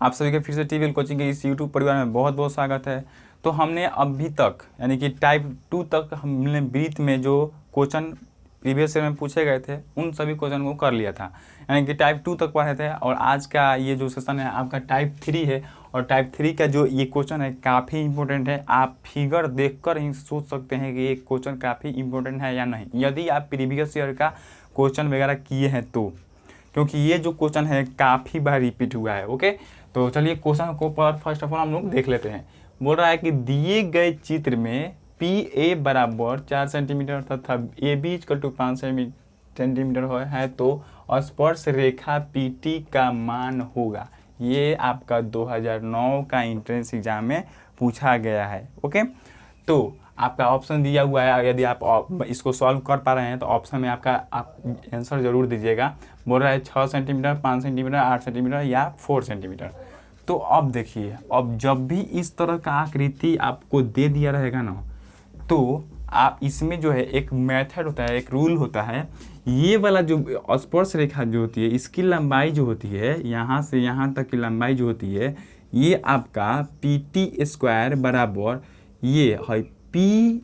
आप सभी का फिर से टीवीएल कोचिंग के इस यूट्यूब परिवार में बहुत बहुत स्वागत है। तो हमने अभी तक यानी कि टाइप 2 तक हमने ब्रीथ में जो क्वेश्चन प्रीवियस ईयर में पूछे गए थे उन सभी क्वेश्चन को कर लिया था, यानी कि टाइप 2 तक पढ़े थे। और आज का ये जो सेशन है आपका टाइप 3 है, और टाइप 3 का जो ये क्वेश्चन है काफ़ी इंपॉर्टेंट है। आप फिगर देखकर ही सोच सकते हैं कि ये क्वेश्चन काफ़ी इंपॉर्टेंट है या नहीं, यदि आप प्रीवियस ईयर का क्वेश्चन वगैरह किए हैं तो, क्योंकि ये जो क्वेश्चन है काफ़ी बार रिपीट हुआ है। ओके, तो चलिए क्वेश्चन को पर फर्स्ट ऑफ ऑल हम लोग देख लेते हैं। बोल रहा है कि दिए गए चित्र में पी ए बराबर 4 सेंटीमीटर तथा A B equal to 5 centimetre है तो स्पर्श रेखा पी टी का मान होगा। ये आपका 2009 का एंट्रेंस एग्जाम में पूछा गया है। ओके, तो आपका ऑप्शन दिया हुआ है, यदि आप इसको सॉल्व कर पा रहे हैं तो ऑप्शन में आप आंसर जरूर दीजिएगा। बोल रहा है 6 सेंटीमीटर, 5 सेंटीमीटर, 8 सेंटीमीटर या 4 सेंटीमीटर। तो अब देखिए, अब जब भी इस तरह का आकृति आपको दे दिया रहेगा ना, तो आप इसमें जो है एक मेथड होता है, एक रूल होता है। ये वाला जो स्पर्श रेखा जो होती है, इसकी लंबाई जो होती है, यहाँ से यहाँ तक की लंबाई जो होती है, ये आपका पी टी स्क्वायर बराबर ये है पी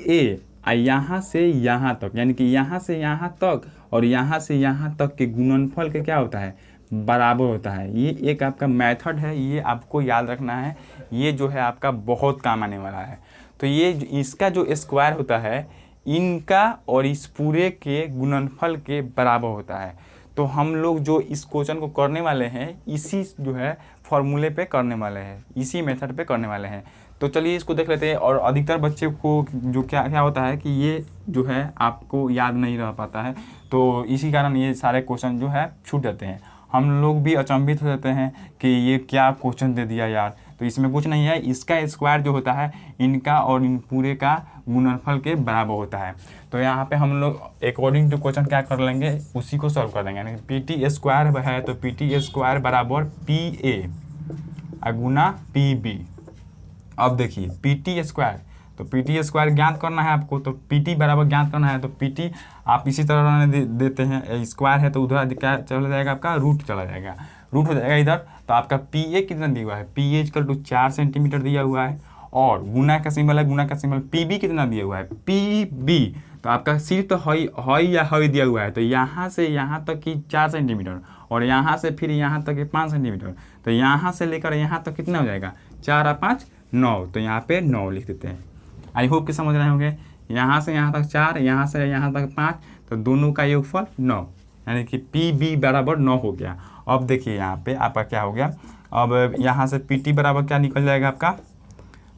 ए यहाँ से यहाँ तक, यानी कि यहाँ से यहाँ तक और यहाँ से यहाँ तक के गुणनफल के क्या होता है, बराबर होता है। ये एक आपका मेथड है, ये आपको याद रखना है। ये जो है आपका बहुत काम आने वाला है। तो ये इसका जो स्क्वायर होता है इनका और इस पूरे के गुणनफल के बराबर होता है। तो हम लोग जो इस क्वेश्चन को करने वाले हैं इसी जो है फॉर्मूले पे करने वाले हैं, इसी मेथड पे करने वाले हैं। तो चलिए इसको देख लेते हैं। और अधिकतर बच्चे को जो क्या होता है कि ये जो है आपको याद नहीं रह पाता है, तो इसी कारण ये सारे क्वेश्चन जो है छूट जाते हैं। हम लोग भी अचंभित हो जाते हैं कि ये क्या क्वेश्चन दे दिया यार। तो इसमें कुछ नहीं है, इसका स्क्वायर जो होता है इनका और इन पूरे का गुणनफल के बराबर होता है। तो यहाँ पे हम लोग अकॉर्डिंग टू क्वेश्चन क्या कर लेंगे, उसी को सॉल्व कर देंगे। यानी पी टी स्क्वायर है तो पी टी स्क्वायर बराबर पी ए गुना पी बी। अब देखिए पी टी स्क्वायर, तो पी टी स्क्वायर ज्ञात करना है आपको, तो पी टी बराबर ज्ञात करना है। तो पी टी आप इसी तरह देते हैं, स्क्वायर है तो उधर क्या चला जाएगा, आपका रूट चला जाएगा, रूट हो जाएगा इधर। तो आपका पी ए कितना दिया हुआ है, P A equal to 4 centimetre दिया हुआ है, और गुना का सिंबल है, गुना का सिंबल। पी बी कितना दिया हुआ है, पी बी तो आपका सिर्फ तो हई या हई दिया हुआ है, तो यहाँ से यहाँ तक की 4 सेंटीमीटर और यहाँ से फिर यहाँ तक 5 सेंटीमीटर। तो यहाँ से लेकर यहाँ तक कितना हो जाएगा, 4 और 5 9। तो यहाँ पे 9 लिख देते हैं। आई होप कि समझ रहे होंगे। यहाँ से यहाँ तक 4, यहाँ से यहाँ तक 5, तो दोनों का योगफल 9, यानी कि पी बी बराबर 9 हो गया। अब देखिए यहाँ पे आपका क्या हो गया, अब यहाँ से पी टी बराबर क्या निकल जाएगा आपका,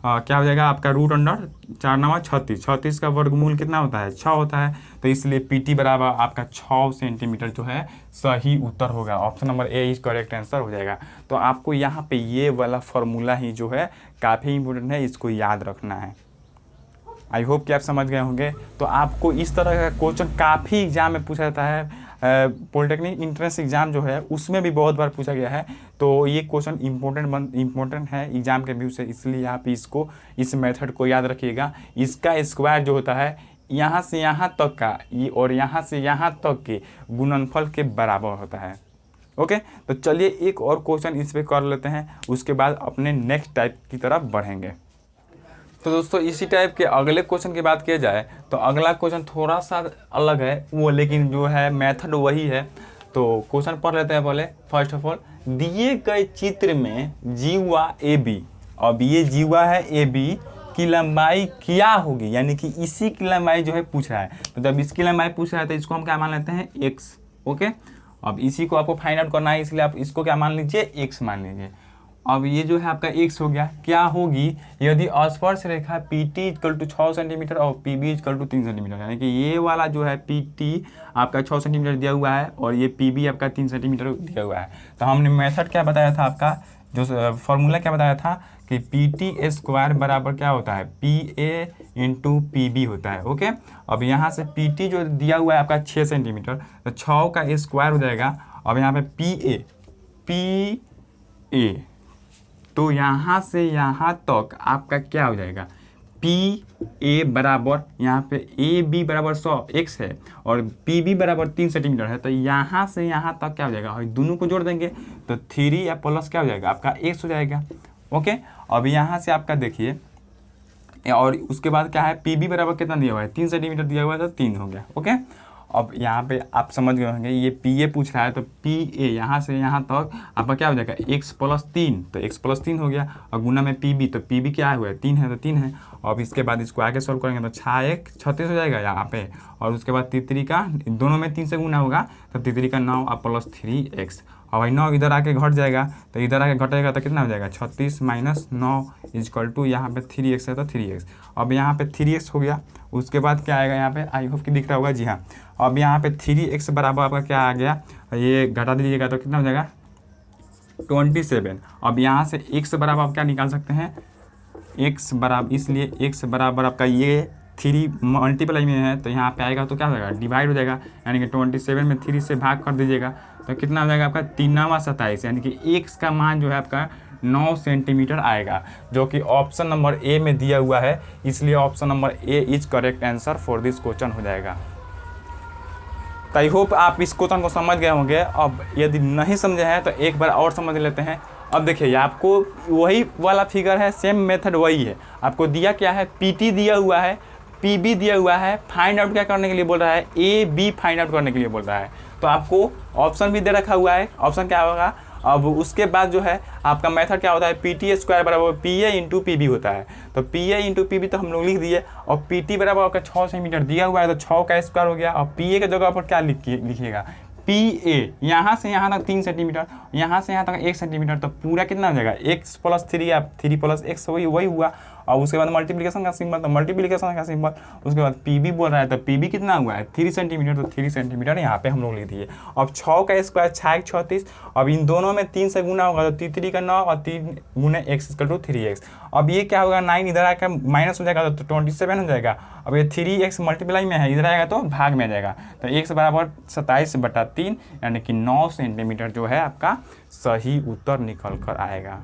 क्या हो जाएगा आपका रूट अंडर 4 9 36, 36 का वर्गमूल कितना होता है, 6 होता है। तो इसलिए पी टी बराबर आपका 6 सेंटीमीटर जो है सही उत्तर होगा। Option number A is correct answer हो जाएगा। तो आपको यहाँ पे ये वाला फॉर्मूला ही जो है काफ़ी इंपॉर्टेंट है, इसको याद रखना है। आई होप कि आप समझ गए होंगे। तो आपको इस तरह का क्वेश्चन काफ़ी एग्जाम में पूछा जाता है। पॉलिटेक्निक इंट्रेंस एग्जाम जो है उसमें भी बहुत बार पूछा गया है। तो ये क्वेश्चन इम्पोर्टेंट है एग्जाम के व्यू से, इसलिए आप इसको इस मेथड को याद रखिएगा। इसका स्क्वायर जो होता है यहाँ से यहाँ तक का ये और यहाँ से यहाँ तक के गुणनफल के बराबर होता है। ओके, तो चलिए एक और क्वेश्चन इस पर कर लेते हैं, उसके बाद अपने नेक्स्ट टाइप की तरफ बढ़ेंगे। तो दोस्तों इसी टाइप के अगले क्वेश्चन की बात किया जाए तो अगला क्वेश्चन थोड़ा सा अलग है वो, लेकिन जो है मेथड वही है। तो क्वेश्चन पढ़ लेते हैं पहले। फर्स्ट ऑफ ऑल, दिए गए चित्र में जीवा ए बी, अब ये जीवा है ए बी की लंबाई क्या होगी, यानी कि इसी की लंबाई जो है पूछ रहा है। तो जब इसकी लंबाई पूछ रहा है तो इसको हम क्या मान लेते हैं, एक्स। ओके, अब इसी को आपको फाइंड आउट करना है, इसलिए आप इसको क्या मान लीजिए, एक्स मान लीजिए। अब ये जो है आपका एक्स हो गया, क्या होगी यदि स्पर्श रेखा P T equal to 6 centimetre और P B equal to 3 centimetre, यानी कि ये वाला जो है पी टी आपका 6 सेंटीमीटर दिया हुआ है और ये पी बी आपका 3 सेंटीमीटर दिया हुआ है। तो हमने मेथड क्या बताया था, आपका जो फॉर्मूला क्या बताया था कि पी टी स्क्वायर बराबर क्या होता है, P A into P B होता है। ओके, अब यहाँ से पी टी जो दिया हुआ है आपका 6 सेंटीमीटर, तो 6 का स्क्वायर हो जाएगा। अब यहाँ पे पी ए तो यहाँ से यहाँ तक आपका क्या हो जाएगा, पी ए बराबर यहाँ पे ए बी बराबर 100 x है और पी बी बराबर 3 सेंटीमीटर है, तो यहाँ से यहाँ तक क्या हो जाएगा, और दोनों को जोड़ देंगे तो 3 या प्लस क्या हो जाएगा आपका x हो जाएगा। ओके, अब यहाँ से आपका देखिए, और उसके बाद क्या है, पी बी बराबर कितना दिया हुआ है, 3 सेंटीमीटर दिया हुआ है, तो 3 हो गया। ओके, अब यहाँ पे आप समझ गए होंगे, ये पी ए पूछ रहा है, तो पी ए यहाँ से यहाँ तक आपका क्या हो जाएगा, x प्लस 3, तो x प्लस 3 हो गया, और गुना में पी बी, तो पी बी क्या हुआ है, 3 है, तो 3 है। अब इसके बाद इसको आगे सॉल्व करेंगे तो 6×1 36 हो जाएगा यहाँ पे, और उसके बाद तितरी का दोनों में 3 से गुना होगा, तो तितरी का 9 और प्लस 3x, और भाई 9 इधर आके घट जाएगा, तो इधर आके घटेगा तो कितना हो जाएगा, 36 माइनस 9 इजक्वल टू यहाँ पे 3x है, तो 3x। अब यहाँ पे 3x हो गया, उसके बाद क्या आएगा यहाँ पे, आई होप कि दिख रहा होगा, जी हाँ। अब यहाँ पे 3x बराबर आपका क्या आ गया, ये घटा दीजिएगा तो कितना हो जाएगा 27। अब यहाँ से x बराबर आप क्या निकाल सकते हैं, x बराबर, इसलिए x बराबर आपका ये 3 मल्टीप्लाई में है, तो यहाँ पे आएगा तो क्या हो जाएगा, डिवाइड हो जाएगा, यानी कि 27 में 3 से भाग कर दीजिएगा, तो कितना हो जाएगा आपका 3×27, यानी कि x का मान जो है आपका 9 सेंटीमीटर आएगा, जो कि ऑप्शन नंबर ए में दिया हुआ है, इसलिए option number A is correct answer for this question हो जाएगा। तो आई होप आप इस क्वेश्चन को समझ गए होंगे। अब यदि नहीं समझे हैं तो एक बार और समझ लेते हैं। अब देखिए, आपको वही वाला फिगर है, सेम मेथड वही है, आपको दिया क्या है, पीटी दिया हुआ है, पीबी दिया हुआ है, फाइंड आउट क्या करने के लिए बोल रहा है, ए बी फाइंड आउट करने के लिए बोल रहा है, तो आपको ऑप्शन भी दे रखा हुआ है, ऑप्शन क्या होगा। अब उसके बाद जो है आपका मेथड क्या होता है, पी टी स्क्वायर बराबर P A into P B होता है, तो P A into P B तो हम लोग लिख दिए, और पी टी बराबर आपका 6 सेंटीमीटर दिया हुआ है, तो 6 का स्क्वायर हो गया, और पी ए के जगह पर क्या लिखिएगा, पी ए, यहाँ से यहाँ तक 3 सेंटीमीटर, यहाँ से यहाँ तक 1 सेंटीमीटर, तो पूरा कितना हो जाएगा, x प्लस 3 या 3 प्लस x वही हुआ, और उसके बाद मल्टीप्लिकेशन का सिंबल, तो मल्टीप्लिकेशन का सिंबल, उसके बाद पी बी बोल रहा है, तो पी बी कितना हुआ है 3 सेंटीमीटर, तो 3 सेंटीमीटर यहाँ पे हम लोग लिख दिए। अब 6 का स्क्वायर 6 36, अब इन दोनों में 3 से गुना होगा, तो 3 का 9 और 3 गुना x इक्वल टू 3x। अब ये क्या होगा, 9 इधर आकर माइनस हो जाएगा, तो 27 हो जाएगा। अब ये 3x मल्टीप्लाई में है, इधर आएगा तो भाग में आ जाएगा, तो x बराबर 27/3, यानी कि 9 सेंटीमीटर जो है आपका सही उत्तर निकल कर आएगा।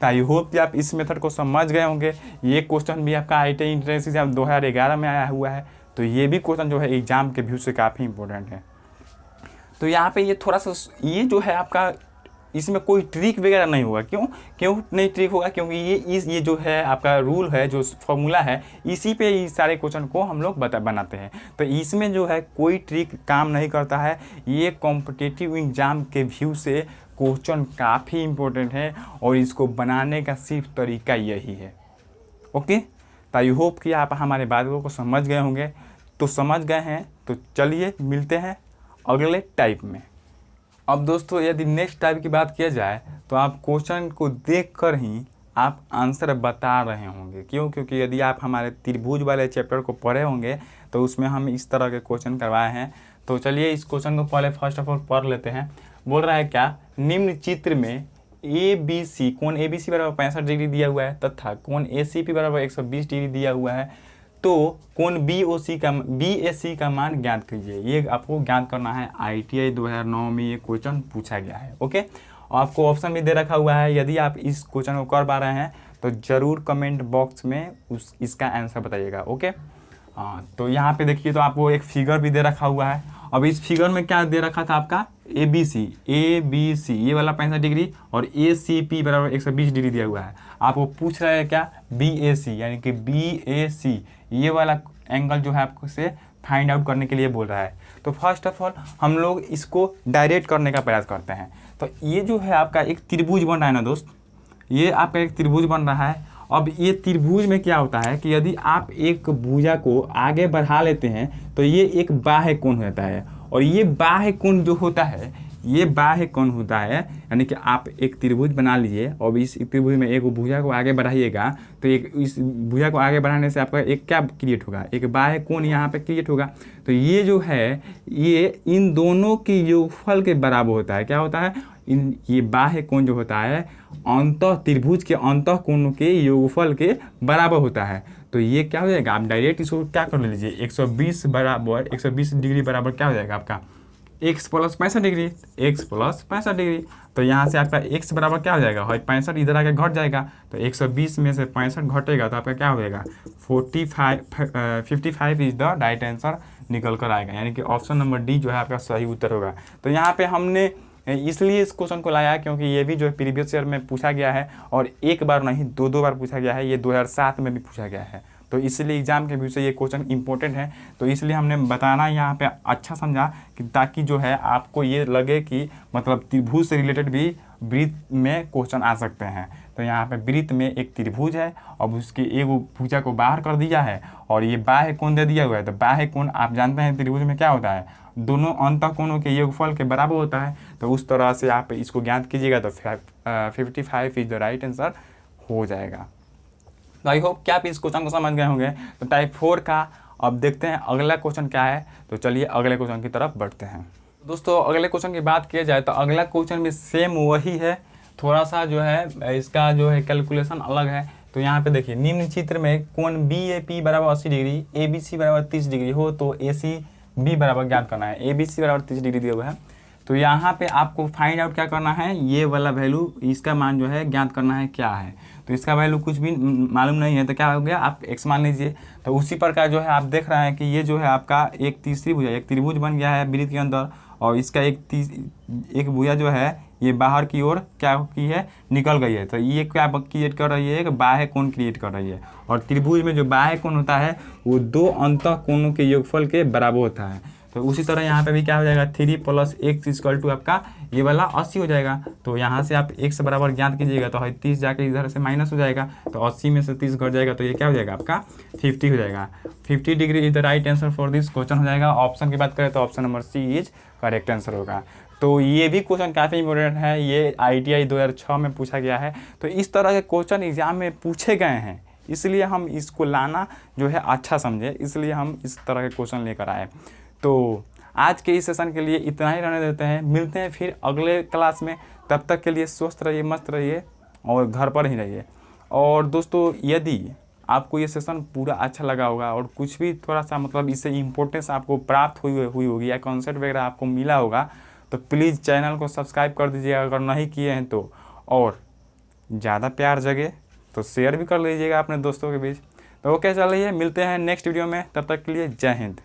तो आई होप कि आप इस मेथड को समझ गए होंगे। ये क्वेश्चन भी आपका IIT एंट्रेंस एग्जाम 2011 में आया हुआ है, तो ये भी क्वेश्चन जो है एग्जाम के व्यू से काफ़ी इंपॉर्टेंट है। तो यहाँ पे ये थोड़ा सा ये जो है आपका, इसमें कोई ट्रिक वगैरह नहीं होगा। क्यों नहीं ट्रिक होगा, क्योंकि ये जो है आपका रूल है, जो फॉर्मूला है, इसी पे इस सारे क्वेश्चन को हम लोग बनाते हैं, तो इसमें जो है कोई ट्रिक काम नहीं करता है। ये कॉम्पिटिटिव एग्जाम के व्यू से क्वेश्चन काफ़ी इम्पोर्टेंट है, और इसको बनाने का सिर्फ तरीका यही है। ओके, तो आई होप कि आप हमारे बातों को समझ गए होंगे। तो समझ गए हैं तो चलिए मिलते हैं अगले टाइप में। अब दोस्तों, यदि नेक्स्ट टाइप की बात किया जाए तो आप क्वेश्चन को देखकर ही आप आंसर बता रहे होंगे। क्योंकि यदि आप हमारे त्रिभुज वाले चैप्टर को पढ़े होंगे तो उसमें हम इस तरह के क्वेश्चन करवाए हैं। तो चलिए इस क्वेश्चन को पहले फर्स्ट ऑफ ऑल पढ़ लेते हैं। बोल रहा है क्या, निम्न चित्र में ए बी सी, कोण ए बी सी बराबर 65 डिग्री दिया हुआ है तथा कोण ए सी पी बराबर 120 डिग्री दिया हुआ है, तो कोण बी ए सी का मान ज्ञात कीजिए। ये आपको ज्ञात करना है। IIT 2009 में ये क्वेश्चन पूछा गया है। ओके, आपको ऑप्शन भी दे रखा हुआ है। यदि आप इस क्वेश्चन को कर पा रहे हैं तो ज़रूर कमेंट बॉक्स में इसका आंसर बताइएगा। ओके, हाँ, तो यहाँ पे देखिए, तो आपको एक फिगर भी दे रखा हुआ है। अब इस फिगर में क्या दे रखा था आपका, ए बी सी ये वाला 65 डिग्री और ए सी पी बराबर 120 डिग्री दिया हुआ है। आपको पूछ रहा है क्या, बी ए सी, यानी कि बी ए सी ये वाला एंगल जो है आपको से फाइंड आउट करने के लिए बोल रहा है। तो फर्स्ट ऑफ ऑल हम लोग इसको डायरेक्ट करने का प्रयास करते हैं। तो ये जो है आपका एक त्रिभुज बन रहा है ना दोस्त, ये आपका एक त्रिभुज बन रहा है। अब ये त्रिभुज में क्या होता है कि यदि आप एक भुजा को आगे बढ़ा लेते हैं तो ये एक बाह्य कोण होता है, और ये बाह्य कोण जो होता है, ये बाह्य कोण होता है, यानी कि आप एक त्रिभुज बना लीजिए और इस त्रिभुज में एक भुजा को आगे बढ़ाइएगा, तो एक इस भुजा को आगे बढ़ाने से आपका एक क्या क्रिएट होगा, एक बाह्य कोण यहाँ पे क्रिएट होगा। तो ये जो है ये इन दोनों की योगफल के बराबर होता है। क्या होता है, ये बाह्य कोण जो होता है अंतः त्रिभुज के अंतः कोण के योगफल के बराबर होता है। तो ये क्या हो जाएगा, आप डायरेक्ट इसको क्या कर लीजिए, 120 डिग्री बराबर क्या हो जाएगा आपका x plus 65 degree, x plus 65 degree. तो यहाँ से आपका x बराबर क्या हो जाएगा, 65 इधर आके घट जाएगा, तो 120 में से 65 घटेगा तो आपका क्या हो जाएगा 55 इज द राइट आंसर निकल कर आएगा, यानी कि ऑप्शन नंबर डी जो है आपका सही उत्तर होगा। तो यहाँ पे हमने इसलिए इस क्वेश्चन को लाया क्योंकि ये भी जो है प्रीवियस ईयर में पूछा गया है, और एक बार नहीं दो बार पूछा गया है, ये 2007 में भी पूछा गया है। तो इसलिए एग्जाम के व्यू से ये क्वेश्चन इंपॉर्टेंट है, तो इसलिए हमने बताना यहाँ पे अच्छा समझा कि ताकि जो है आपको ये लगे कि मतलब त्रिभुज से रिलेटेड भी वृत्त में क्वेश्चन आ सकते हैं। तो यहाँ पे वृत्त में एक त्रिभुज है, अब उसकी एक भुजा को बाहर कर दिया है और ये बाह्य कोण दे दिया हुआ है। तो बाह्य कोण आप जानते हैं त्रिभुज में क्या होता है, दोनों अंतः कोणों के योगफल के बराबर होता है। तो उस तरह से आप इसको ज्ञात कीजिएगा तो 55 इज द राइट आंसर हो जाएगा। तो आई होप कि आप इस क्वेश्चन को समझ गए होंगे। तो टाइप 4 का अब देखते हैं अगला क्वेश्चन क्या है। तो चलिए अगले क्वेश्चन की तरफ बढ़ते हैं। दोस्तों अगले क्वेश्चन की बात किया जाए तो अगला क्वेश्चन भी सेम वही है, थोड़ा सा जो है इसका जो है कैलकुलेशन अलग है। तो यहाँ पे देखिए निम्न चित्र में कोण BAP बराबर 80 डिग्री, ABC बराबर 30 डिग्री हो तो ACB बराबर ज्ञात करना है। ABC बराबर 30 डिग्री दिया हुआ है, तो यहाँ पे आपको फाइंड आउट क्या करना है, ये वाला वैल्यू इसका मान जो है ज्ञात करना है क्या है। तो इसका वैल्यू कुछ भी मालूम नहीं है तो क्या हो गया, आप x मान लीजिए। तो उसी प्रकार जो है आप देख रहे हैं कि ये जो है आपका एक तीसरी भुजा, एक त्रिभुज बन गया है वृत्त के अंदर, और इसका एक भुजा जो है ये बाहर की ओर क्या की है, निकल गई है। तो ये क्या क्रिएट कर रही है, एक बाह्य कोण क्रिएट कर रही है। और त्रिभुज में जो बाह्य कोण होता है वो दो अंतः कोणों के योगफल के बराबर होता है। तो उसी तरह यहाँ पे भी क्या हो जाएगा, 3 + x इक्वल टू आपका ये वाला 80 हो जाएगा। तो यहाँ से आप x बराबर ज्ञात कीजिएगा तो 30 जाके इधर से माइनस हो जाएगा, तो 80 में से 30 घट जाएगा तो ये क्या हो जाएगा आपका 50 हो जाएगा। 50 degree is the right answer for this question हो जाएगा। ऑप्शन की बात करें तो option number C is correct answer होगा। तो ये भी क्वेश्चन काफ़ी इंपॉर्टेंट है, ये ITI 2006 में पूछा गया है। तो इस तरह के क्वेश्चन एग्जाम में पूछे गए हैं, इसलिए हम इसको लाना जो है अच्छा समझे, इसलिए हम इस तरह के क्वेश्चन लेकर आए। तो आज के इस सेशन के लिए इतना ही रहने देते हैं, मिलते हैं फिर अगले क्लास में। तब तक के लिए स्वस्थ रहिए, मस्त रहिए और घर पर ही रहिए। और दोस्तों यदि आपको ये सेशन पूरा अच्छा लगा होगा और कुछ भी थोड़ा सा मतलब इससे इम्पोर्टेंस आपको प्राप्त हुई होगी या कॉन्सेप्ट वगैरह आपको मिला होगा तो प्लीज़ चैनल को सब्सक्राइब कर दीजिएगा अगर नहीं किए हैं तो, और ज़्यादा प्यार जगे तो शेयर भी कर लीजिएगा अपने दोस्तों के बीच। तो ओके चलिए मिलते हैं नेक्स्ट वीडियो में, तब तक के लिए जय हिंद।